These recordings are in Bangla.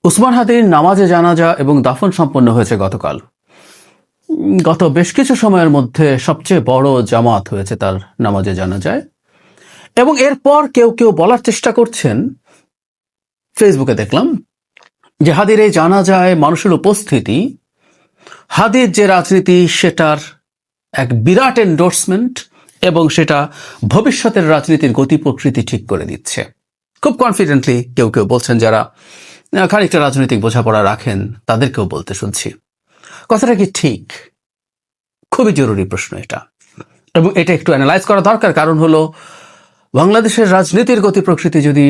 উসমান হাদির নামাজে জানাজা এবং দাফন সম্পন্ন হয়েছে গতকাল। গত বেশ কিছু সময়ের মধ্যে সবচেয়ে বড় জামাত হয়েছে তার নামাজে জানাজায়। এবং এরপর কেউ কেউ বলার চেষ্টা করছেন, ফেসবুকে দেখলাম যে হাদির এই জানাজায় মানুষের উপস্থিতি হাদির যে রাজনীতি সেটার এক বিরাট এন্ডোর্সমেন্ট, এবং সেটা ভবিষ্যতের রাজনীতির গতি প্রকৃতি ঠিক করে দিচ্ছে। খুব কনফিডেন্টলি কেউ কেউ বলছেন, যারা খানিকটা রাজনৈতিক বোঝাপড়া রাখেন তাদেরকেও বলতে শুনছি। কথাটা কি ঠিক? খুবই জরুরি প্রশ্ন এটা, এবং এটা একটু অ্যানালাইজ করা দরকার। কারণ হলো, বাংলাদেশের রাজনীতির গতি প্রকৃতি যদি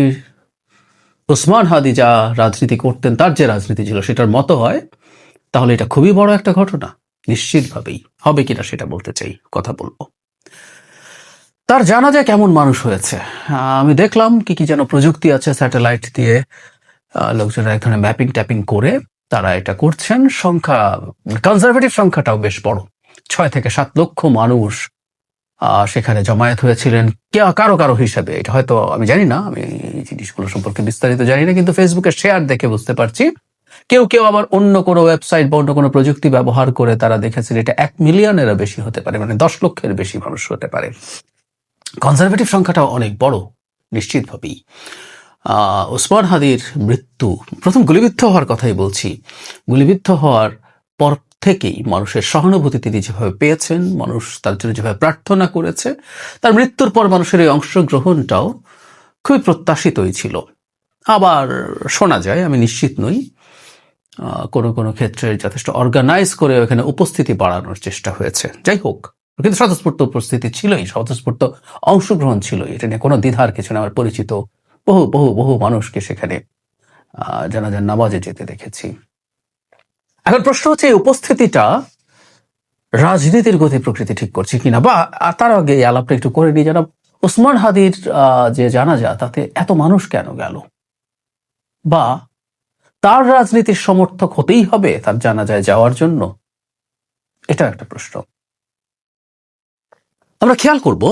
উসমান হাদি যা রাজনীতি করতেন, তার যে রাজনীতি ছিল সেটার মতো হয়, তাহলে এটা খুবই বড় একটা ঘটনা। নিশ্চিতভাবেই হবে কিনা সেটা বলতে চাই, কথা বলবো। তার জানাজায় কেমন মানুষ হয়েছে আমি দেখলাম। কি কি যেন প্রযুক্তি আছে, স্যাটেলাইট দিয়ে লোকজন এক ধরনের ম্যাপিং ট্যাপিং করে তারা এটা করছেন। সংখ্যা, কনজারভেটিভ সংখ্যাটাও বেশ বড়, 6 থেকে 7 লক্ষ মানুষ সেখানে জমায়েত হয়েছিলেন কারো কারো হিসাবে। এটা হয়তো আমি জানি না, আমি এই জিনিসগুলো সম্পর্কে বিস্তারিত জানি না, কিন্তু ফেসবুকে শেয়ার দেখে বুঝতে পারছি। কেউ কেউ আবার অন্য কোনো ওয়েবসাইট বা অন্য কোনো প্রযুক্তি ব্যবহার করে তারা দেখেছেন এটা 1 মিলিয়নেরও বেশি হতে পারে, মানে 10 লক্ষের বেশি মানুষ হতে পারে। কনজারভেটিভ সংখ্যাটাও অনেক বড় নিশ্চিতভাবেই। উসমান হাদির মৃত্যু, প্রথম গুলিবিদ্ধ হওয়ার কথাই বলছি, গুলিবিদ্ধ হওয়ার পর থেকেই মানুষের সহানুভূতি তিনি যেভাবে পেয়েছেন, মানুষ তার জন্য যেভাবে প্রার্থনা করেছে, তার মৃত্যুর পর মানুষের এই অংশগ্রহণটাও খুবই প্রত্যাশিতই ছিল। আবার শোনা যায়, আমি নিশ্চিত নই, কোনো কোনো ক্ষেত্রে যথেষ্ট অর্গানাইজ করে ওখানে উপস্থিতি বাড়ানোর চেষ্টা হয়েছে। যাই হোক, কিন্তু স্বতঃস্ফূর্ত উপস্থিতি ছিলই, স্বতঃস্ফূর্ত অংশগ্রহণ ছিলই, এটা নিয়ে কোনো দ্বিধার কিছু না। আমার পরিচিত বহু বহু বহু মানুষকে সেখানে জানাজার নামাজে যেতে দেখেছি। এখন প্রশ্ন হচ্ছে, এই উপস্থিতিটা রাজনীতির গতি প্রকৃতি ঠিক করছে কিনা, বা তার আগে এই আলাপটা একটু করে নিয়ে জানাব, উসমান হাদির যে জানাজা, তাতে এত মানুষ কেন গেল, বা তার রাজনীতির সমর্থক হতেই হবে তার জানাজায় যাওয়ার জন্য? এটা একটা প্রশ্ন। আমরা খেয়াল করব,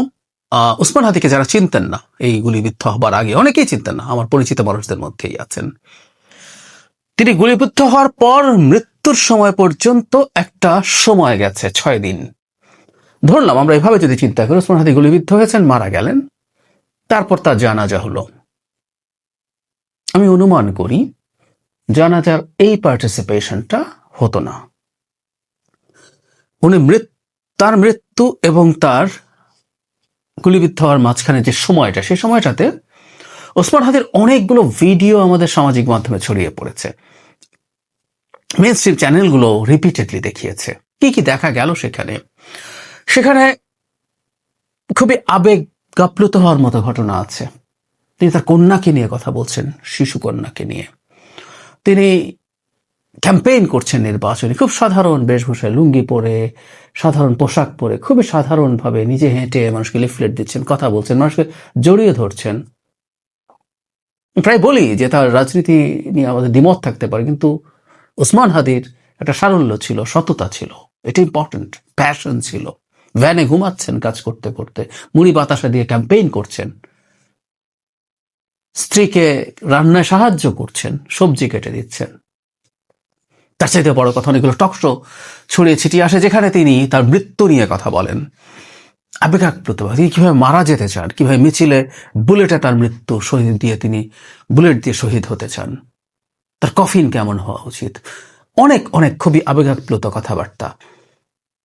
উসমান হাদিকে যারা চিনতেন না এই গুলিবিদ্ধ হবার আগে, অনেকেই চিনতেন না, আমার পরিচিত মানুষদের মধ্যেই আছেন। তিনি গুলিবিদ্ধ হওয়ার পর মৃত্যুর সময় পর্যন্ত একটা সময় গেছে, 6 দিন। ধরলাম আমরা এভাবে যদি চিন্তা করি, উসমান হাদি গুলিবিদ্ধ হয়েছেন, মারা গেলেন, তারপর তার জানাজা হলো। আমি অনুমান করি জানাজার এই পার্টিসিপেশনটা হতো না। উনি তার মৃত্যু এবং তার গুলিবিদ্ধ হওয়ার মাঝখানে যে সময়টা, সেই সময়টাতে ওসমান হাদির অনেকগুলো ভিডিও আমাদের সামাজিক মাধ্যমে ছড়িয়ে পড়েছে। মেইনস্ট্রিম চ্যানেলগুলো রিপিটেডলি দেখিয়েছে। কি কি দেখা গেল সেখানে? সেখানে খুবই আবেগাপ্লুত হওয়ার মতো ঘটনা আছে। তিনি তার কন্যাকে নিয়ে কথা বলছেন, শিশু কন্যাকে নিয়ে। তিনি ক্যাম্পেইন করছেন নির্বাচনে, খুব সাধারণ বেশভূষায়, লুঙ্গি পরে, সাধারণ পোশাক পরে, খুবই সাধারণভাবে নিজে হেঁটে মানুষকে লিফলেট দিচ্ছেন, কথা বলছেন, মানুষকে জড়িয়ে ধরছেন। প্রায় বলি যে তার রাজনীতি নিয়ে আমাদের দ্বিমত থাকতে পারে, কিন্তু উসমান হাদির একটা সারল্য ছিল, সততা ছিল, এটা ইম্পর্টেন্ট, প্যাশন ছিল। ভ্যানে ঘুমাচ্ছেন কাজ করতে করতে, মুড়ি বাতাসা দিয়ে ক্যাম্পেইন করছেন, স্ত্রীকে রান্নায় সাহায্য করছেন, সবজি কেটে দিচ্ছেন। তার চাইতে বড় কথা, অনেকগুলো টকশো ছড়িয়ে ছিটিয়ে আসে যেখানে তিনি তার মৃত্যু নিয়ে কথা বলেন, আবেগাপ্লুতভাবে তিনি কিভাবে মারা যেতে চান, কিভাবে মিছিলে বুলেটে তার মৃত্যু শহীদ দিয়ে, তিনি বুলেট দিয়ে শহীদ হতে চান, তার কফিন কেমন হওয়া উচিত, অনেক অনেক খুবই আবেগাপ্লুত কথাবার্তা।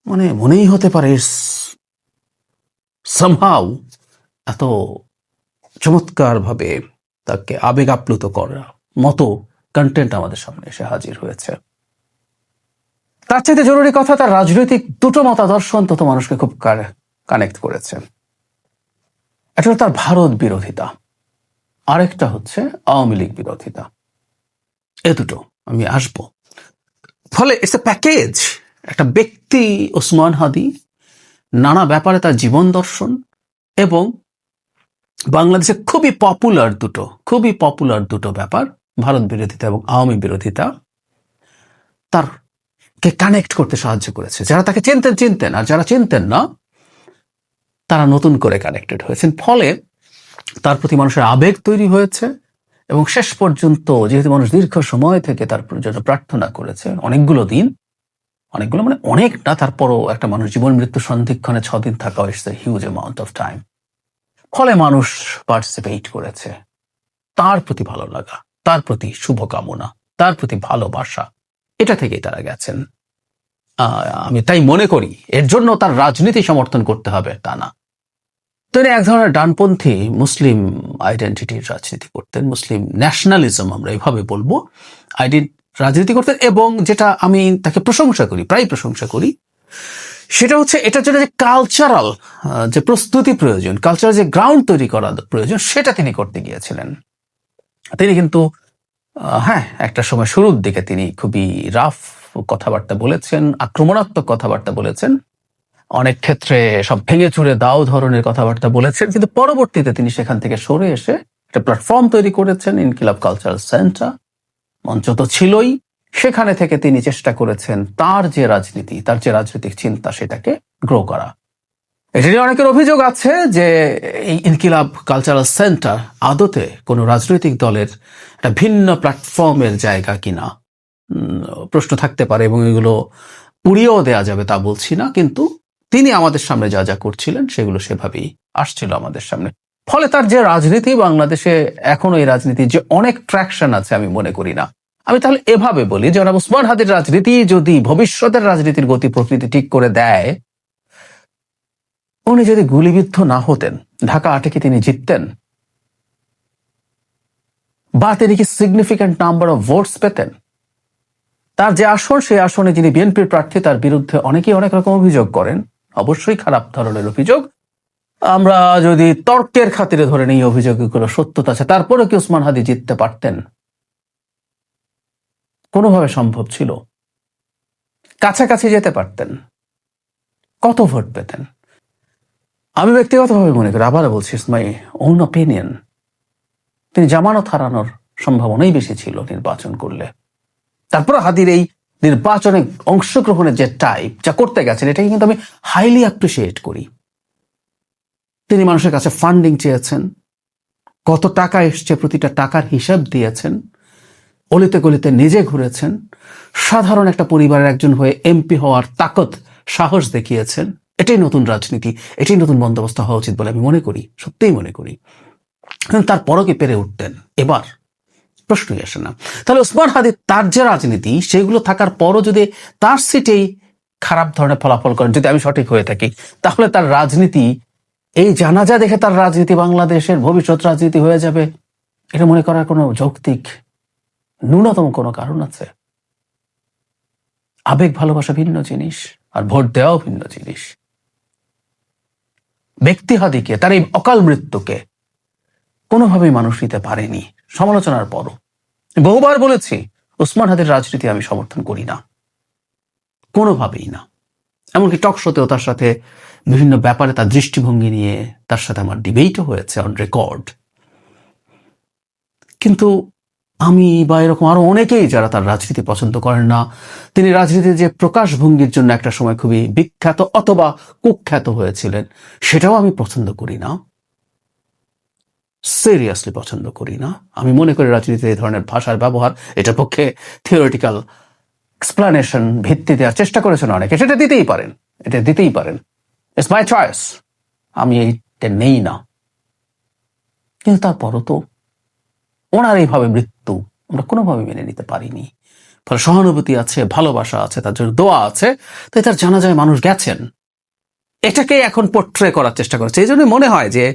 মানে মনেই হতে পারে সামহাউ এত চমৎকার ভাবে তাকে আবেগ আপ্লুত করার মতো কন্টেন্ট আমাদের সামনে এসে হাজির হয়েছে। তার চাইতে জরুরি কথা, তার রাজনৈতিক দুটো মতাদর্শ অন্তত মানুষকে খুব কানেক্ট করেছে। একটা তার ভারত বিরোধিতা, আরেকটা হচ্ছে আওয়ামী লীগ বিরোধিতা। এ দুটো আমি আসবো। ফলে ইটস এ প্যাকেজ। একটা ব্যক্তি ওসমান হাদি, নানা ব্যাপারে তার জীবন দর্শন, এবং বাংলাদেশে খুবই পপুলার দুটো ব্যাপার, ভারত বিরোধিতা এবং আওয়ামী বিরোধিতা, তারকে কানেক্ট করতে সাহায্য করেছে। যারা তাকে চিনতেন, আর যারা চিনতেন না তারা নতুন করে কানেক্টেড হয়েছেন। ফলে তার প্রতি মানুষের আবেগ তৈরি হয়েছে, এবং শেষ পর্যন্ত যেহেতু মানুষ দীর্ঘ সময় থেকে তার জন্য প্রার্থনা করেছে, অনেকগুলো দিন, অনেকগুলো মানে অনেক না, তারপরও একটা মানুষ জীবন মৃত্যু সন্ধিক্ষণে 6 দিন থাকা it's a huge amount of time. ফলে মানুষ পার্টিসিপেট করেছে। তার প্রতি ভালো লাগা, তার প্রতি শুভকামনা, তার প্রতি ভালোবাসা, এটা থেকেই তারা গেছেন। আমি তাই মনে করি এর জন্য তার রাজনীতি সমর্থন করতে হবে তা না। তিনি এক ধরনের ডানপন্থী মুসলিম আইডেন্টিটির রাজনীতি করতেন, মুসলিম ন্যাশনালিজম আমরা এভাবে বলবো, রাজনীতি করতেন। এবং যেটা আমি তাকে প্রশংসা করি, প্রায় প্রশংসা করি, সেটা হচ্ছে এটার জন্য যে কালচারাল যে প্রস্তুতি প্রয়োজন, কালচারাল যে গ্রাউন্ড তৈরি করা প্রয়োজন, সেটা তিনি করতে গিয়েছিলেন। তিনি কিন্তু হ্যাঁ, একটা সময় শুরুর দিকে তিনি খুবই রাফ কথাবার্তা বলেছেন, আক্রমণাত্মক কথাবার্তা বলেছেন, অনেক ক্ষেত্রে সব ভেঙে চুরে দাও ধরনের কথাবার্তা বলেছেন, কিন্তু পরবর্তীতে তিনি সেখান থেকে সরে এসে একটা প্ল্যাটফর্ম তৈরি করেছেন, ইনকিলাব কালচারাল সেন্টার, মঞ্চ তো ছিলই, সেখানে থেকে তিনি চেষ্টা করেছেন তার যে রাজনীতি, তার যে রাজনৈতিক চিন্তা, সেটাকে গ্রো করা। এটা নিয়ে অনেকের অভিযোগ আছে যে এই ইনকিলাব কালচারাল সেন্টার আদতে কোনো রাজনৈতিক দলের একটা ভিন্ন প্ল্যাটফর্মের জায়গা কিনা, প্রশ্ন থাকতে পারে, এবং এগুলো উড়িয়েও দেয়া যাবে তা বলছি না, কিন্তু তিনি আমাদের সামনে যা যা করছিলেন সেগুলো সেভাবেই আসছিল আমাদের সামনে। ফলে তার যে রাজনীতি, বাংলাদেশে এখনো এই রাজনীতির যে অনেক ট্র্যাকশন আছে আমি মনে করি না। আমি তাহলে এভাবে বলি, জনাব ওসমান হাদির রাজনীতি যদি ভবিষ্যতের রাজনীতির গতি প্রকৃতি ঠিক করে দেয়, উনি যদি গুলিবিদ্ধ না হতেন, ঢাকা 8 কি তিনি জিততেন? বা তিনি কি সিগনিফিক্যান্ট নাম্বার অফ ভোটস পেতেন? তার যে আসন, সেই আসনে যিনি বিএনপির প্রার্থী, তার বিরুদ্ধে অনেকেই অনেক রকম অভিযোগ করেন, অবশ্যই খারাপ ধরনের অভিযোগ। আমরা যদি তর্কের খাতিরে ধরে নিই অভিযোগগুলো সত্যতা আছে, তারপরে কি ওসমান হাদি জিততে পারতেন? কোনোভাবে সম্ভব ছিল? কাছাকাছি যেতে পারতেন? কত ভোট পেতেন? আমি ব্যক্তিগতভাবে মনে করি, আবার বলছি, ইটস মাই ওন অপিনিয়ন, তিনি জামানত হারানোর সম্ভাবনাই বেশি ছিল নির্বাচন করলে। তারপরে হাদির এই নির্বাচনে অংশগ্রহণের যে টাইপ যা করতে গেছেন, এটাকে কিন্তু আমি হাইলি অ্যাপ্রিসিয়েট করি। তিনি মানুষের কাছে ফান্ডিং চেয়েছেন, কত টাকা এসছে প্রতিটা টাকার হিসাব দিয়েছেন, অলিতে গলিতে নিজে ঘুরেছেন, সাধারণ একটা পরিবারের একজন হয়ে এমপি হওয়ার তাকত, সাহস দেখিয়েছেন। এটাই নতুন রাজনীতি, এটাই নতুন বন্দোবস্ত হওয়া উচিত বলে আমি মনে করি, সত্যিই মনে করি। কিন্তু তারপরও কি পেরে উঠতেন? এবার প্রশ্নই আসে না। তাহলে ওসমান হাদি তার যে রাজনীতি, সেগুলো থাকার পরও যদি তার সিটেই খারাপ ধরনের ফলাফল করেন, যদি আমি সঠিক হয়ে থাকি, তাহলে তার রাজনীতি, এই জানাজা দেখে তার রাজনীতি বাংলাদেশের ভবিষ্যৎ রাজনীতি হয়ে যাবে, এটা মনে করার কোনো যৌক্তিক ন্যূনতম কোনো কারণ আছে? আবেগ ভালোবাসা ভিন্ন জিনিস, আর ভোট দেওয়াও ভিন্ন জিনিস। ব্যক্তি হাদিকে, তার এই অকাল মৃত্যুকে কোনোভাবেই মানুষ নিতে পারেনি। সমালোচনার পরও বহুবার বলেছি, ওসমান হাদির রাজনীতি আমি সমর্থন করি না, কোনোভাবেই না। এমনকি টক শোতেও তার সাথে বিভিন্ন ব্যাপারে তার দৃষ্টিভঙ্গি নিয়ে তার সাথে আমার ডিবেটও হয়েছে অন রেকর্ড। কিন্তু আমি বা এরকম আরো অনেকেই যারা তার রাজনীতি পছন্দ করেন না, তিনি রাজনীতির যে প্রকাশভঙ্গির জন্য একটা সময় খুবই বিখ্যাত অথবা কুখ্যাত হয়েছিলেন, সেটাও আমি পছন্দ করি না, সিরিয়াসলি পছন্দ করি না। আমি মনে করি রাজনীতিতে এই ধরনের ভাষার ব্যবহার, এটার পক্ষে থিওরিটিক্যাল এক্সপ্লানেশন ভিত্তি দেওয়ার চেষ্টা করেছেন অনেকে, সেটা দিতেই পারেন, এটা দিতেই পারেন, ইটস মাই চয়েস, আমি এইটা নেই না। কিন্তু তারপরও তো ওনার এইভাবে মৃত্যু আমরা কোনোভাবে মেনে নিতে পারিনি। ফলে সহানুভূতি আছে, ভালোবাসা আছে, তার জন্য দোয়া আছে, তাই তার জানাজায় মানুষ গেছেন, এটাকে এখন পোট্রে করার চেষ্টা করেছে। এই জন্য মনে হয় যে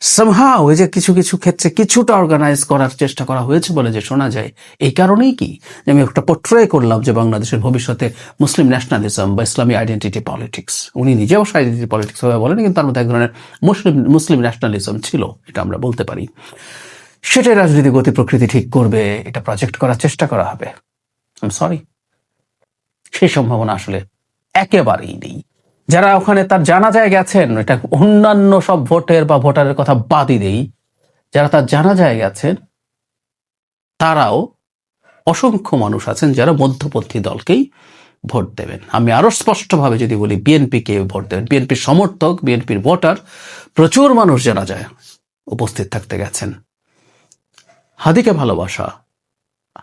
সামহাউ ওই যে কিছু কিছু ক্ষেত্রে কিছুটা অর্গানাইজ করার চেষ্টা করা হয়েছে বলে যে শোনা যায়, এই কারণেই কি যে আমি একটা পোট্রে করলাম যে বাংলাদেশের ভবিষ্যতে মুসলিম ন্যাশনালিজম বা ইসলামী আইডেন্টিটি পলিটিক্স, উনি নিজে অবশ্য আইডেন্টিটি পলিটিক্স ভাবে বলেন, কিন্তু তার মধ্যে এক ধরনের মুসলিম ন্যাশনালিজম ছিল, এটা আমরা বলতে পারি। সেটাই রাজনীতি গতি প্রকৃতি ঠিক করবে, এটা প্রজেক্ট করার চেষ্টা করা হবে। আই এম সরি, সেই সম্ভাবনা আসলে একেবারেই নেই। যারা ওখানে তার জানাজায় গেছেন, এটা অন্যান্য সব ভোটের বা ভোটারের কথা বাদই দেই, যারা তার জানাজায় গেছেন তারাও অসংখ্য মানুষ আছেন যারা মধ্যপন্থী দলকেই ভোট দেবেন। আমি আরো স্পষ্টভাবে যদি বলি, বিএনপিকে ভোট দেবেন, বিএনপির সমর্থক, বিএনপির ভোটার প্রচুর মানুষ জানাজায় উপস্থিত থাকতে গেছেন। হাদিকে ভালোবাসা,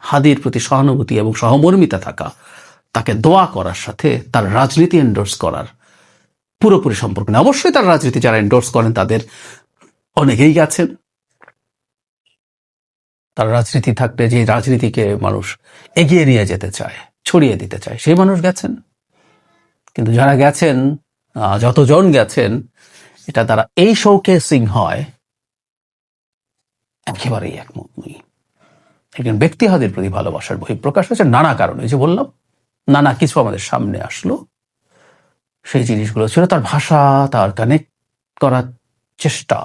হাদির প্রতি সহানুভূতি এবং সহমর্মিতা থাকা, তাকে দোয়া করার সাথে তার রাজনীতি এন্ডোর্স করার পুরোপুরি সম্পর্ক নেই। অবশ্যই তার রাজনীতি যারা এন্ডোর্স করেন তাদের অনেকেই গেছেন, তার রাজনীতি থাকলে যে রাজনীতিকে মানুষ এগিয়ে নিয়ে যেতে চায়, ছড়িয়ে দিতে চায়, সেই মানুষ গেছেন। কিন্তু যারা গেছেন, যতজন গেছেন, এটা তারা এই শোকেসিং হয় একেবারেই একমত নই। একজন ব্যক্তি হাদির প্রতি ভালোবাসার বহিঃপ্রকাশ হয়েছে নানা কারণে। যে বললাম, নানা কিছু আমাদের সামনে আসলো, সেই জিনিসগুলো ছিল তার ভাষা, তার কানেক্ট করার চেষ্টা।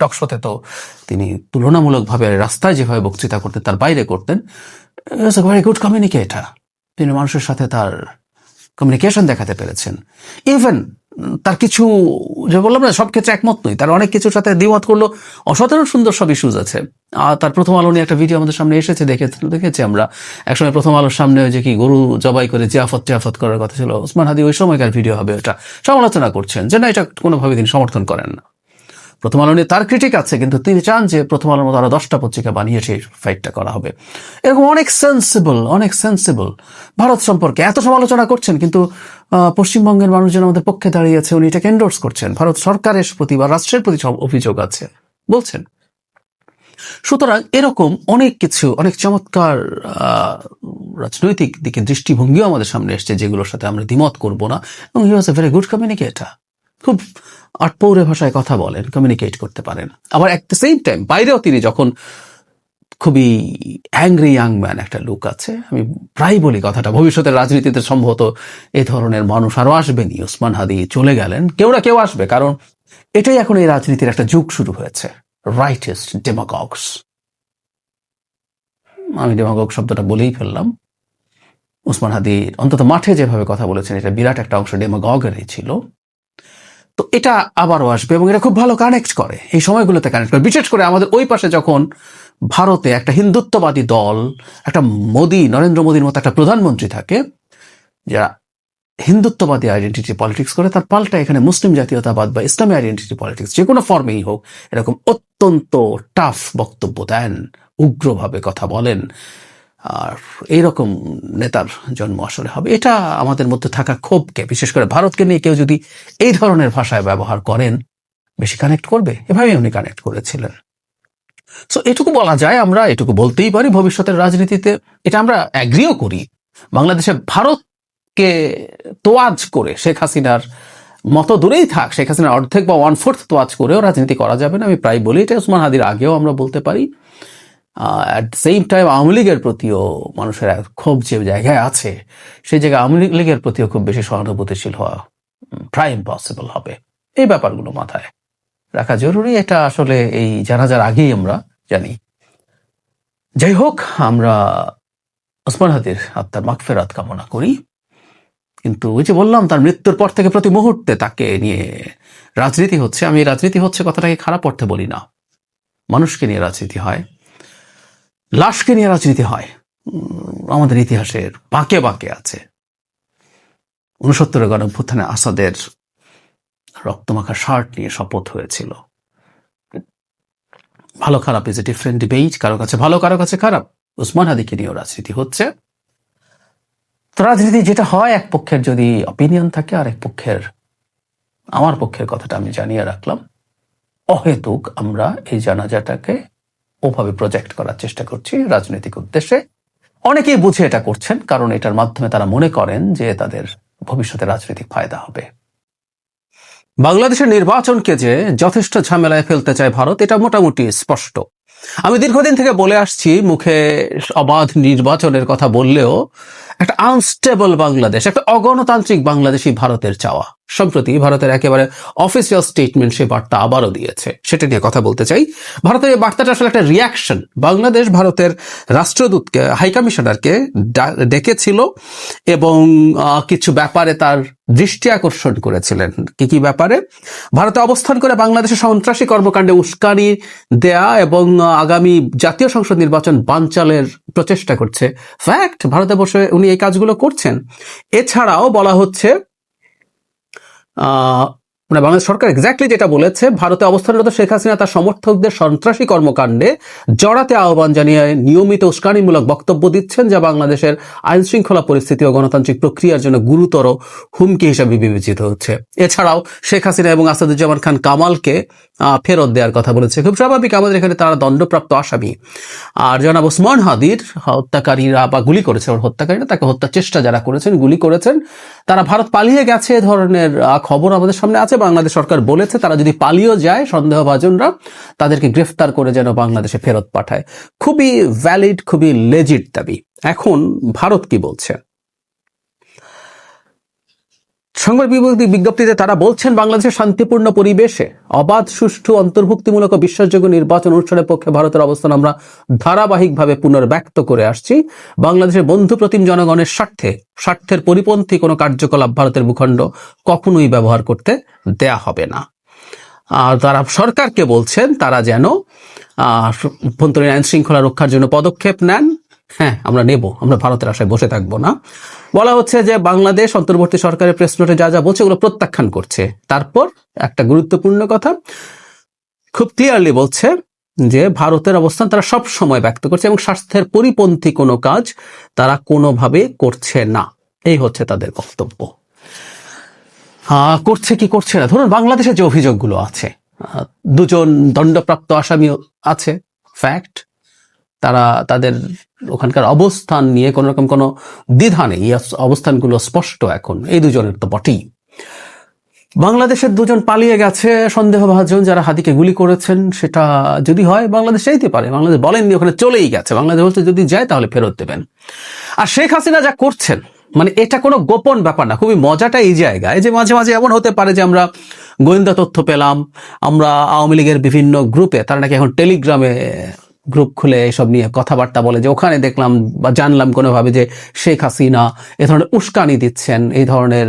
টকশোতে তো তিনি তুলনামূলকভাবে রাস্তায় যেভাবে বক্তৃতা করতেন তার বাইরে করতেন, ভেরি গুড কমিউনিকেটর। তিনি মানুষের সাথে তার কমিউনিকেশন দেখাতে পেরেছেন। ইভেন তার কিছু, যে বললাম না সব ক্ষেত্রে একমত নই, তার অনেক কিছুর সাথে দ্বিমত করলো, অসাধারণ সুন্দর সব ইস্যুজ আছে। আর তার প্রথম আলো নিয়ে একটা ভিডিও আমাদের সামনে এসেছে, দেখেছি আমরা একসময় প্রথম আলোর সামনে যে কি গরু জবাই করে জিয়াফত করার কথা ছিল, ওসমান হাদি ওই সময়কার ভিডিও হবে, এটা সমালোচনা করছেন যে না, এটা কোনোভাবে তিনি সমর্থন করেন না। প্রথম আলো নিয়ে তার ক্রিটিক আছে, কিন্তু তিনি চান যে প্রথম আলোর মতো আরো 10টা পত্রিকা বানিয়ে সেই ফাইটটা করা হবে। এরকম অনেক সেন্সিবল ভারত সম্পর্কে এত সমালোচনা করছেন, কিন্তু পশ্চিমবঙ্গের মানুষজন আমাদের পক্ষে দাঁড়িয়েছে, উনি এটাকে এন্ডোর্স করছেন। ভারত সরকারের প্রতি বা রাষ্ট্রের প্রতি অভিযোগ আছে বলছেন। সুতরাং এরকম অনেক কিছু, অনেক চমৎকার রাজনৈতিক দিকে দৃষ্টিভঙ্গিও আমাদের সামনে এসছে, যেগুলোর সাথে আমরা দ্বিমত করব না। এবং হি ওয়াজ এ ভেরি গুড কমিউনিকেটর, খুব আটপৌরে ভাষায় কথা বলেন, কমিউনিকেট করতে পারেন। আবার অ্যাট দ্য সেম টাইম বাইরেও তিনি যখন খুবই অ্যাংরি ইয়াং ম্যান একটা লুক আছে। আমি প্রায় বলি কথাটা, ভবিষ্যতের রাজনীতিতে সম্ভবত এই ধরনের মানুষ আরো আসবেনি। ওসমান হাদি চলে গেলেন, কেউ না কেউ আসবে, কারণ এটাই এখন এই রাজনীতির একটা যুগ শুরু হয়েছে, রাইটেস্ট ডেমাগগস। আমি ডেমাগগ শব্দটা বলেই ফেললাম। ওসমান হাদি অন্তত মাঠে যেভাবে কথা বলেছেন, এটা বিরাট একটা অংশ ডেমাগগেরই ছিল। তো এটা আবারও আসবে এবং এটা খুব ভালো কানেক্ট করে, এই সময়গুলোতে কানেক্ট করে। বিশেষ করে আমাদের ওই পাশে যখন ভারতে একটা হিন্দুত্ববাদী দল, একটা নরেন্দ্র মোদীর মতো একটা প্রধানমন্ত্রী থাকে, যারা হিন্দুত্ববাদী আইডেন্টিটি পলিটিক্স করে, তার পাল্টা এখানে মুসলিম জাতীয়তাবাদ বা ইসলামী আইডেন্টিটি পলিটিক্স যে কোনো ফর্মেই হোক, এরকম অত্যন্ত টাফ বক্তব্য দেন, উগ্রভাবে কথা বলেন। আর এইরকম নেতার জন্ম আসলে হবে, এটা আমাদের মধ্যে থাকা ক্ষোভকে, বিশেষ করে ভারতকে নিয়ে কেউ যদি এই ধরনের ভাষায় ব্যবহার করেন, বেশি কানেক্ট করবে। এভাবে উনি কানেক্ট করেছিলেন। সো এটুকু বলা যায়, আমরা এটুকু বলতেই পারি, ভবিষ্যতের রাজনীতিতে এটা আমরা অ্যাগ্রিও করি। বাংলাদেশে ভারতকে তোয়াজ করে শেখ হাসিনার মতো দূরেই থাক, শেখ হাসিনার অর্ধেক বা 1/4 তোয়াজ করেও রাজনীতি করা যাবে না। আমি প্রায় বলি এটা, ওসমান হাদির আগেও আমরা বলতে পারি। At the same time Awami লীগের প্রতিও মানুষের ক্ষোভ যে জায়গায় আছে, সেই জায়গায় আওয়ামী লীগের প্রতিও খুব বেশি সহানুভূতিশীল হওয়া প্রায় ইম্পসিবল হবে। এই ব্যাপারগুলো মাথায় রাখা জরুরি, এটা আসলে এই জানাজার আগেই আমরা জানি। যাই হোক, আমরা ওসমান হাদির আত্মার মাগফিরাত কামনা করি। কিন্তু ওই যে বললাম, তার মৃত্যুর পর থেকে প্রতি মুহূর্তে তাকে নিয়ে রাজনীতি হচ্ছে। আমি রাজনীতি হচ্ছে কথাটাকে খারাপ অর্থে বলি না, মানুষকে নিয়ে রাজনীতি হয়, লাশকে নিয়ে রাজনীতি হয়। আমাদের ইতিহাসের বাঁকে বাঁকে আছে। 69 গণঅভ্যুত্থানে আসাদের রক্তমাখা শার্ট নিয়ে শপথ হয়েছিল। ভালো খারাপ ইজ এ ডিফারেন্ট ডিবেট, কারো কাছে ভালো, কারো কাছে খারাপ। ওসমান হাদিকে নিয়েও রাজনীতি হচ্ছে। তো রাজনীতি যেটা হয়, এক পক্ষের যদি অপিনিয়ন থাকে, আর এক পক্ষের, আমার পক্ষের কথাটা আমি জানিয়ে রাখলাম, অহেতুক আমরা এই জানাজাটাকে ওভাবে প্রজেক্ট করার চেষ্টা করছি রাজনৈতিক উদ্দেশ্যে। অনেকেই বুঝে এটা করছেন, কারণ এটার মাধ্যমে তারা মনে করেন যে তাদের ভবিষ্যতে রাজনৈতিক ফায়দা হবে। বাংলাদেশের নির্বাচনকে যে যথেষ্ট ঝামেলায় ফেলতে চায় ভারত, এটা মোটামুটি স্পষ্ট। আমি দীর্ঘদিন থেকে বলে আসছি, মুখে অবাধ নির্বাচনের কথা বললেও একটা আনস্টেবল বাংলাদেশ, একটা অগণতান্ত্রিক বাংলাদেশই ভারতের চাওয়া। সম্প্রতি ভারতের একেবারে অফিসিয়াল স্টেটমেন্ট সে বার্তা আবারও দিয়েছে, সেটা নিয়ে কথা বলতে চাই। ভারতের এই বার্তাটা আসলে একটা রিয়াকশন। বাংলাদেশ ভারতের রাষ্ট্রদূতকে, হাইকমিশনারকে ডেকেছিল এবং কিছু ব্যাপারে তার দৃষ্টি আকর্ষণ করেছিলেন। কি ব্যাপারে? ভারতে অবস্থান করে বাংলাদেশের সন্ত্রাসী কর্মকাণ্ডে উস্কানি দেয়া এবং আগামী জাতীয় সংসদ নির্বাচন বানচালের প্রচেষ্টা করছে। ফ্যাক্ট, ভারতে বসে উনি এই কাজগুলো করছেন। এছাড়াও বলা হচ্ছে মানে বাংলাদেশ সরকার এক্স্যাক্টলি যেটা বলেছে, ভারতে অবস্থানরত শেখ হাসিনা তার সমর্থকদের সন্ত্রাসী কর্মকাণ্ডে জড়াতে আহ্বান জানিয়ে নিয়মিত উস্কানিমূলক বক্তব্য দিচ্ছেন, যা বাংলাদেশের আইন শৃঙ্খলা পরিস্থিতি ও গণতান্ত্রিক প্রক্রিয়ার জন্য গুরুতর হুমকি হিসেবে বিবেচিত হচ্ছে। এছাড়াও শেখ হাসিনা এবং আসাদুজ্জামান খান কামালকে ফেরত দেওয়ার কথা বলেছে। খুব স্বাভাবিক, আমাদের এখানে তারা দণ্ডপ্রাপ্ত আসামি। আর জনাব ওসমান হাদির হত্যাকারীরা বা গুলি করেছে, ওর হত্যাকারীরা, তাকে হত্যার চেষ্টা যারা করেছেন, গুলি করেছেন, তারা ভারত পালিয়ে গেছে এ ধরনের খবর আমাদের সামনে আছে। বাংলাদেশ সরকার বলেছে তারা যদি পালিয়েও যায়, সন্দেহভাজনরা, তাদেরকে গ্রেফতার করে যেন বাংলাদেশে ফেরত পাঠায়। খুবই ভ্যালিড, খুবই লেজিট দাবি। এখন ভারত কি বলছে? সংবাদ বিজ্ঞপ্তিতে তারা বলছেন, বাংলাদেশের শান্তিপূর্ণ পরিবেশে অবাধ, সুষ্ঠু, অন্তর্ভুক্তিমূলক ও বিশ্বাসযোগ্য নির্বাচন অনুষ্ঠানের পক্ষে ভারতের অবস্থান আমরা ধারাবাহিকভাবে পুনর্ব্যক্ত করে আসছি। বাংলাদেশের বন্ধুপ্রতিম জনগণের স্বার্থের পরিপন্থী কোনো কার্যকলাপ ভারতের ভূখণ্ড কখনোই ব্যবহার করতে দেয়া হবে না। আর তারা সরকারকে বলছেন তারা যেন অভ্যন্তরীণ আইন শৃঙ্খলা রক্ষার জন্য পদক্ষেপ নেন। হ্যাঁ, আমরা নেব, আমরা ভারতের আশায় বসে থাকবো না। বলা হচ্ছে যে বাংলাদেশ অন্তর্বর্তী সরকারের প্রেস নোটে যা যা বলছে ওগুলো প্রত্যাখ্যান করছে। তারপর একটা গুরুত্বপূর্ণ কথা খুব ক্লিয়ারলি বলছে যে ভারতের অবস্থান তারা সব সময় ব্যক্ত করছে এবং স্বার্থের পরিপন্থী কোনো কাজ তারা কোনোভাবে করছে না। এই হচ্ছে তাদের বক্তব্য। করছে কি করছে না, ধরুন বাংলাদেশে যে অভিযোগগুলো আছে, দুজন দণ্ডপ্রাপ্ত আসামি আছে, ফ্যাক্ট। তারা তাদের ওখানকার অবস্থান নিয়ে কোনো রকম কোনো দ্বিধা নেই, অবস্থানগুলো স্পষ্ট। এখন এই দুজনের তো বটেই। বাংলাদেশের দুজন পালিয়ে গেছে সন্দেহভাজন, যারা হাদিকে গুলি করেছেন, সেটা যদি হয় বাংলাদেশ চাইতে পারে। বাংলাদেশ বলেননি, ওখানে চলেই গেছে। বাংলাদেশ বলছে যদি যায় তাহলে ফেরত দেবেন। আর শেখ হাসিনা যা করছেন, মানে এটা কোনো গোপন ব্যাপার না। খুবই মজাটা এই জায়গায় যে মাঝে মাঝে এমন হতে পারে যে আমরা গোয়েন্দা তথ্য পেলাম, আমরা আওয়ামী লীগের বিভিন্ন গ্রুপে, তারা নাকি এখন টেলিগ্রামে গ্রুপ খুলে এসব নিয়ে কথাবার্তা বলে, যে ওখানে দেখলাম বা জানলাম কোনোভাবে যে শেখ হাসিনা এ ধরনের উস্কানি দিচ্ছেন, এই ধরনের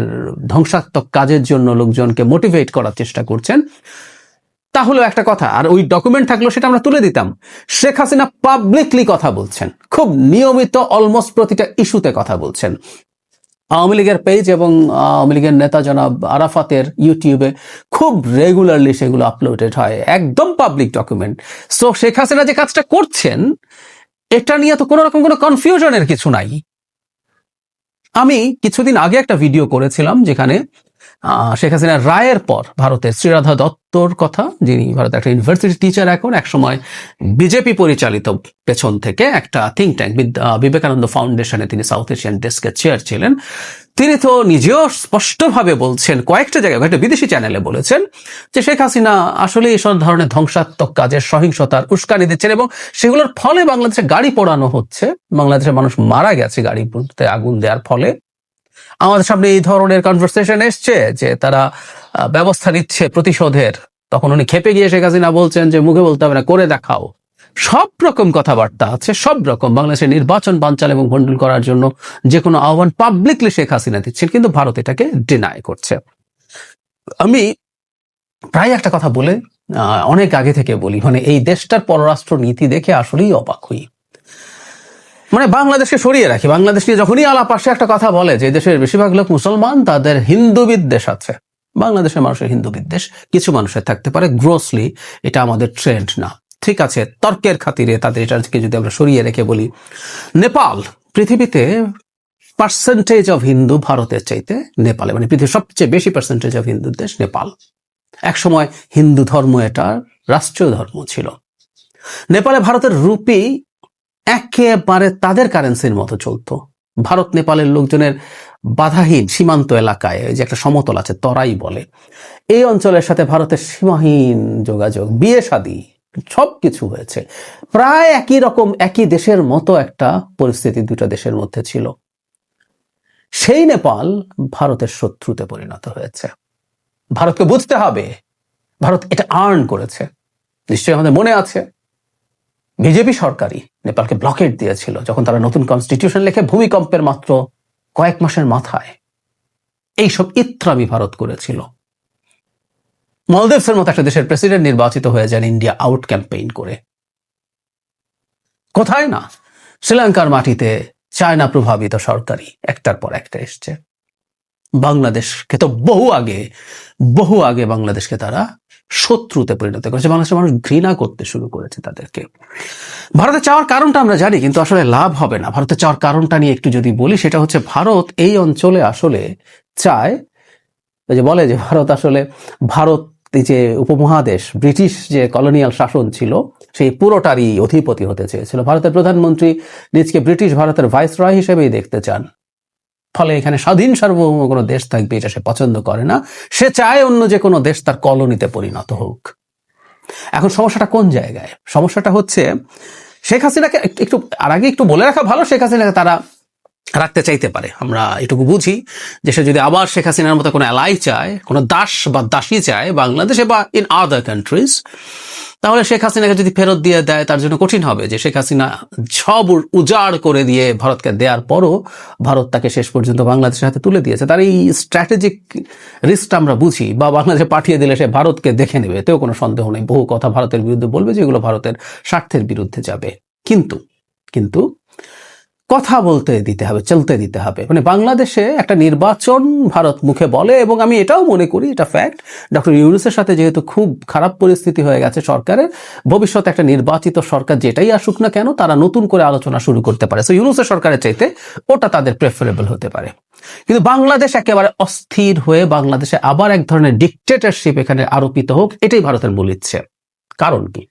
ধ্বংসাত্মক কাজের জন্য লোকজনকে মোটিভেট করার চেষ্টা করছেন। তাহলে একটা কথা, আর ওই ডকুমেন্ট থাকলো, সেটা আমরা তুলে দিতাম। শেখ হাসিনা পাবলিকলি কথা বলছেন, খুব নিয়মিত, অলমোস্ট প্রতিটা ইস্যুতে কথা বলছেন। আওয়ামী লীগের পেজ এবং আওয়ামী লীগের নেতা জনাব আরাফাতের ইউটিউবে খুব রেগুলারলি সেগুলো আপলোডেড হয়, একদম public document. So Sheikh Hasina যে কাজটা করছেন, এটা নিয়ে তো কোনো রকম কোনো কনফিউশনের কিছু নাই। আমি কিছুদিন আগে একটা ভিডিও করেছিলাম যেখানে শেখ হাসিনার রায়ের পর ভারতের শ্রীরাধা দত্তর কথা, যিনি ভারতের একটা ইউনিভার্সিটি টিচার, এখন একসময় বিজেপি পরিচালিত পেছন থেকে একটা থিঙ্ক ট্যাঙ্ক বিবেকানন্দ ফাউন্ডেশনে তিনি সাউথ এশিয়ান ডেস্কের চেয়ার ছিলেন। তিনি তো নিজেও স্পষ্টভাবে বলছেন, কয়েকটা জায়গায়, একটা বিদেশি চ্যানেলে বলেছেন যে শেখ হাসিনা আসলে এইসব ধরনের ধ্বংসাত্মক কাজের, সহিংসতার উস্কানি দিচ্ছেন এবং সেগুলোর ফলে বাংলাদেশে গাড়ি পোড়ানো হচ্ছে, বাংলাদেশের মানুষ মারা গেছে গাড়িতে আগুন দেওয়ার ফলে। আমাদের সামনে এই ধরনের কনভারসেশন এসছে যে তারা ব্যবস্থা নিচ্ছে প্রতিশোধের। তখন উনি খেপে গিয়ে শেখ হাসিনা বলছেন যে মুখে বলতে হবে না, করে দেখাও। সব রকম কথাবার্তা আছে, সব রকম। বাংলাদেশের নির্বাচন বানচাল এবং ভণ্ডুল করার জন্য যে কোনো আহ্বান পাবলিকলি শেখ হাসিনা দিচ্ছেন, কিন্তু ভারত এটাকে ডিনাই করছে। আমি প্রায় একটা কথা বলে অনেক আগে থেকে বলি, মানে এই দেশটার পররাষ্ট্র নীতি দেখে আসলেই অবাক হই। মানে বাংলাদেশকে সরিয়ে রাখি, বাংলাদেশ নিয়ে যখনই আলাপ আসে একটা কথা বলে যে দেশের বেশিরভাগ লোক মুসলমান, তাদের হিন্দু বিদ্বেষ আছে। বাংলাদেশের মানুষের হিন্দু বিদ্বেষ কিছু মানুষের থাকতে পারে, গ্রোসলি এটা আমাদের ট্রেন্ড না। ঠিক আছে, তর্কের খাতিরে তাদের এটাকে যদি আমরা সরিয়ে রেখে বলি, নেপাল পৃথিবীতে পার্সেন্টেজ অফ হিন্দু ভারতের চাইতে নেপালে, মানে পৃথিবীর সবচেয়ে বেশি পার্সেন্টেজ অফ হিন্দু দেশ নেপাল। একসময় হিন্দু ধর্ম এটা রাষ্ট্রীয় ধর্ম ছিল। নেপালে ভারতের রুপি একেবারে তাদের কারেন্সির মতো চলতো। ভারত নেপালের লোকজনের বাধাহীন সীমান্ত এলাকায়, যে একটা সমতল আছে, তরাই বলে, এই অঞ্চলের সাথে ভারতের সীমাহীন যোগাযোগ, বিয়ে শাদী সবকিছু হয়েছে। প্রায় একই রকম, একই দেশের মতো একটা পরিস্থিতি দুটো দেশের মধ্যে ছিল। সেই নেপাল ভারতের শত্রুতে পরিণত হয়েছে। ভারতকে বুঝতে হবে, ভারত এটা আর্ন করেছে। নিশ্চয়ই আমাদের মনে আছে বিজেপি সরকারই নেপালকে ব্লকেট দিয়েছিল যখন তারা নতুন কনস্টিটিউশন লেখে ভূমিকম্পের মাত্র কয়েক মাসের মাথায়। এইসব ইত্রামি ভারত করেছিল। মলদ্বীপের মতো একটা দেশের প্রেসিডেন্ট নির্বাচিত হয়ে যান ইন্ডিয়া আউট ক্যাম্পেইন করে। কোথায় না, শ্রীলঙ্কার মাটিতে চায়না প্রভাবিত সরকারি একটার পর একটা এসছে। বাংলাদেশকে তো বহু আগে বাংলাদেশকে তারা শত্রুতে পরিণত করেছে। বাংলাদেশের মানুষ ঘৃণা করতে শুরু করেছে তাদেরকে। ভারতে চাওয়ার কারণটা আমরা জানি, কিন্তু আসলে লাভ হবে না। ভারতে চাওয়ার কারণটা নিয়ে একটু যদি বলি, সেটা হচ্ছে ভারত এই অঞ্চলে আসলে চায়, ওই যে বলে যে ভারত এই যে উপমহাদেশ, ব্রিটিশ যে কলোনিয়াল শাসন ছিল, সেই পুরোটারই অধিপতি হতে চেয়েছিল। ভারতের প্রধানমন্ত্রী নিজকে ব্রিটিশ ভারতের ভাইসরয় হিসেবেই দেখতে চান। ফলে এখানে স্বাধীন সার্বভৌম কোনো দেশ থাকবে এটা সে পছন্দ করে না। সে চায় অন্য যে কোনো দেশ তার কলোনিতে পরিণত হোক। এখন সমস্যাটা কোন জায়গায়? সমস্যাটা হচ্ছে শেখ হাসিনাকে একটু আর আগে একটু বলে রাখা ভালো, শেখ হাসিনাকে তারা রাখতে চাইতে পারে। আমরা এটুকু বুঝি যে সে যদি আবার শেখ হাসিনার মতো কোনো অ্যালাই চায়, কোনো দাস বা দাসী চায় বাংলাদেশে বা ইন আদার কান্ট্রিজ, তাহলে শেখ হাসিনাকে যদি ফেরত দিয়ে দেয় তার জন্য কঠিন হবে। যে শেখ হাসিনা সব উজাড় করে দিয়ে ভারতকে দেওয়ার পরও ভারত তাকে শেষ পর্যন্ত বাংলাদেশের হাতে তুলে দিয়েছে। তার এই স্ট্র্যাটেজিক রিস্কটা আমরা বুঝি। বা বাংলাদেশে পাঠিয়ে দিলে সে ভারতকে দেখে নেবে, এতেও কোনো সন্দেহ নেই। বহু কথা ভারতের বিরুদ্ধে বলবে যেগুলো ভারতের স্বার্থের বিরুদ্ধে যাবে। কিন্তু কথা বলতে দিতে হবে, চলতে দিতে হবে। মানে বাংলাদেশে একটা নির্বাচন ভারত মুখে বলে, এবং আমি এটাও মনে করি, এটা ফ্যাক্ট, ডক্টর ইউনূসের সাথে যেহেতু খুব খারাপ পরিস্থিতি হয়ে গেছে সরকারের, ভবিষ্যতে একটা নির্বাচিত সরকার যেটাই আসুক না কেন তারা নতুন করে আলোচনা শুরু করতে পারে। সো ইউনূসের সরকারের চাইতে ওটা তাদের প্রেফারেবল হতে পারে। কিন্তু বাংলাদেশ একেবারে অস্থির হয়ে বাংলাদেশে আবার এক ধরনের ডিকটেটরশিপ এখানে আরোপিত হোক, এটাই ভারতের মূল ইচ্ছে। কারণ কি?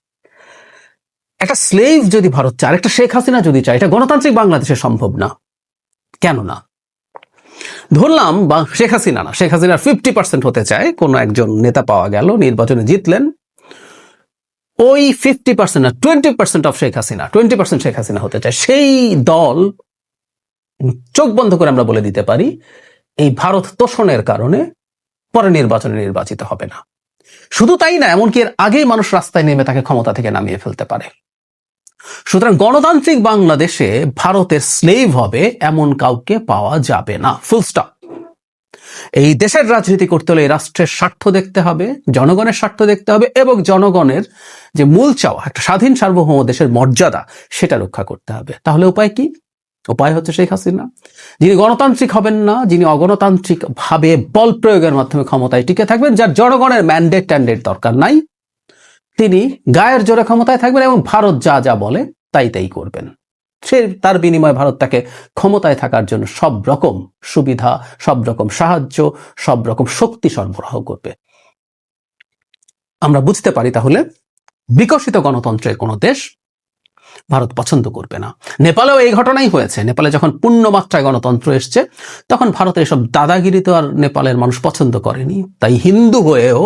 একটা স্লেভ যদি ভারত চায়, একটা শেখ হাসিনা যদি চায়, এটা গণতান্ত্রিক বাংলাদেশে সম্ভব না। কেন না? ধরলাম শেখ হাসিনা না, শেখ হাসিনার 50% হতে চায় কোনো একজন নেতা, পাওয়া গেল, নির্বাচনে জিতলেন। ওই 50% না, 20% অফ শেখ হাসিনা, 20% শেখ হাসিনা হতে চায়। সেই দল চোখ বন্ধ করে আমরা বলে দিতে পারি এই ভারত তোষণের কারণে পরে নির্বাচনে নির্বাচিত হবে না। শুধু তাই না, এমনকি এর আগেই মানুষ রাস্তায় নেমে তাকে ক্ষমতা থেকে নামিয়ে ফেলতে পারে। সুতরাং গণতান্ত্রিক বাংলাদেশে ভারতের স্লেভ হবে এমন কাউকে পাওয়া যাবে না, ফুল স্টপ। এই দেশের রাজনীতি করতে হলে এই রাষ্ট্রের স্বার্থ দেখতে হবে, জনগণের স্বার্থ দেখতে হবে, এবং জনগণের যে মূল চাওয়া একটা স্বাধীন সার্বভৌম দেশের মর্যাদা, সেটা রক্ষা করতে হবে। তাহলে উপায় কি? উপায় হচ্ছে শেখ হাসিনা, যিনি গণতান্ত্রিক হবেন না, যিনি অগণতান্ত্রিক ভাবে বল প্রয়োগের মাধ্যমে ক্ষমতায় টিকে থাকবেন, যার জনগণের ম্যান্ডেট দরকার নাই। তিনি গায়ের জোরে ক্ষমতায় থাকবেন এবং ভারত যা যা বলে তাই করবেন। সে তার বিনিময়ে ভারত তাকে ক্ষমতায় থাকার জন্য সব রকম সুবিধা, সব রকম সাহায্য, সব রকম শক্তি সরবরাহ করবে। আমরা বুঝতে পারি তাহলে বিকশিত গণতন্ত্রের কোনো দেশ ভারত পছন্দ করবে না। নেপালেও এই ঘটনাই হয়েছে। নেপালে যখন পূর্ণমাত্রায় গণতন্ত্র এসছে, তখন ভারতের এসব দাদাগিরি তো আর নেপালের মানুষ পছন্দ করেনি। তাই হিন্দু হয়েও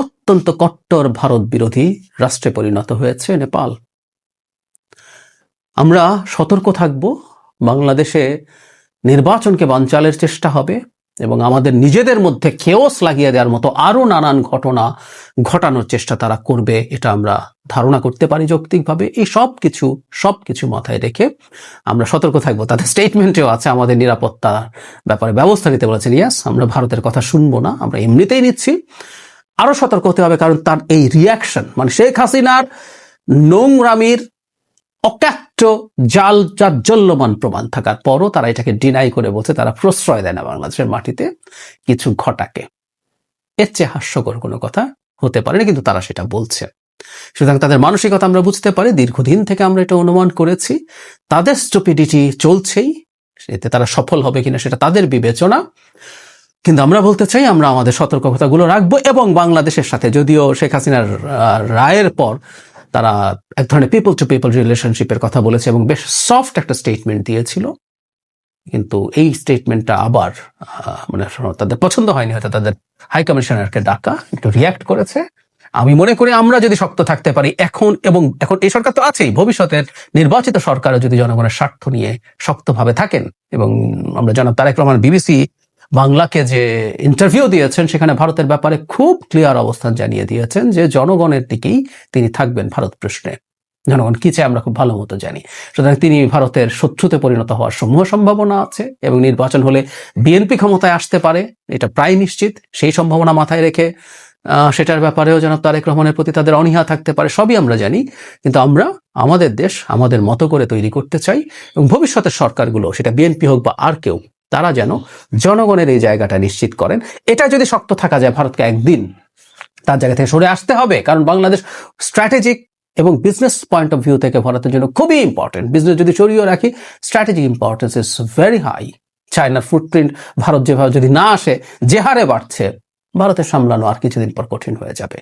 অত্যন্ত কট্টর ভারত বিরোধী রাষ্ট্রে পরিণত হয়েছে নেপাল। আমরা সতর্ক থাকব। বাংলাদেশে নির্বাচনকে বানচালের চেষ্টা হবে এবং আমাদের নিজেদের মধ্যে কেওস লাগিয়ে দেওয়ার মতো আরো নানান ঘটনা ঘটানোর চেষ্টা তারা করবে, এটা আমরা ধারণা করতে পারি যৌক্তিকভাবে। এই সবকিছু মাথায় রেখে আমরা সতর্ক থাকবো। তাদের স্টেটমেন্টেও আছে আমাদের নিরাপত্তার ব্যাপারে ব্যবস্থা নিতে বলেছেন। ইয়াস, আমরা ভারতের কথা শুনবো না, আমরা এমনিতেই নিচ্ছি। আরো সতর্ক হতে হবে, কারণ তার এই রিয়াকশন, মানে শেখ হাসিনার নোংরামির অকাট্য জাল জাজ্জল্যমান প্রমাণ থাকার পরও তারা এটাকে ডিনাই করে বলছে তারা প্রশ্রয় দেয় না বাংলাদেশের মাটিতে কিছু ঘটাকে। এর চেয়ে হাস্যকর কোনো কথা হতে পারে না, কিন্তু তারা সেটা বলছে। সুতরাং তাদের মানসিকতা আমরা বুঝতে পারি। দীর্ঘদিন থেকে আমরা এটা অনুমান করেছি। তাদের স্টুপিডিটি চলছেই, এতে তারা সফল হবে কিনা সেটা তাদের বিবেচনা। কিন্তু আমরা বলতে চাই, আমরা আমাদের সতর্কতাগুলো রাখবো। এবং বাংলাদেশের সাথে, যদিও শেখ হাসিনার রায়ের পর তারা এক ধরনের পিপল টু পিপল রিলেশনশিপের কথা বলেছে এবং বেশ সফট একটা স্টেটমেন্ট দিয়েছিল, কিন্তু এই স্টেটমেন্টটা আবার মানে তাদের পছন্দ হয়নি। হয়তো তাদের হাই কমিশনারকে ডাকা একটু রিয়াক্ট করেছে। আমি মনে করি আমরা যদি শক্ত থাকতে পারি এখন এই সরকার তো আছেই, ভবিষ্যতের নির্বাচিত সরকারও যদি জনগণের স্বার্থ নিয়ে শক্তভাবে থাকেন, এবং আমরা জনাব তারেক রহমান বিবিসি বাংলাকে যে ইন্টারভিউ দিয়েছেন, সেখানে ভারতের ব্যাপারে খুব ক্লিয়ার অবস্থান জানিয়ে দিয়েছেন যে জনগণের দিকেই তিনি থাকবেন ভারত প্রশ্নে। জনগণ কি চায় আমরা খুব ভালো মতো জানি। সুতরাং তিনি ভারতের শত্রুতে পরিণত হওয়ার সমূহ সম্ভাবনা আছে, এবং নির্বাচন হলে বিএনপি ক্ষমতায় আসতে পারে, এটা প্রায় নিশ্চিত। সেই সম্ভাবনা মাথায় রেখে সেটার ব্যাপারেও জনাব তারেক রহমানের প্রতি তাদের অনীহা থাকতে পারে, সবই আমরা জানি। কিন্তু আমরা আমাদের দেশ আমাদের মতো করে তৈরি করতে চাই, এবং ভবিষ্যতের সরকারগুলো, সেটা বিএনপি হোক বা আর কেউ, তারা যেন জনগণের এই জায়গাটা নিশ্চিত করেন। এটা যদি শক্ত থাকা যায়, ভারতকে একদিন তার জায়গা থেকে সরে আসতে হবে, কারণ বাংলাদেশ স্ট্র্যাটেজিক এবং বিজনেস পয়েন্ট অফ ভিউ থেকে ভারতের জন্য খুবই ইম্পর্টেন্ট। বিজনেস যদি সরিয়ে রাখি, strategic importance is very high. চায়নার ফুটপ্রিন্ট ভারত যেভাবে যদি না আসে, যে হারে বাড়ছে, ভারতের সামলানো আর কিছুদিন পর কঠিন হয়ে যাবে।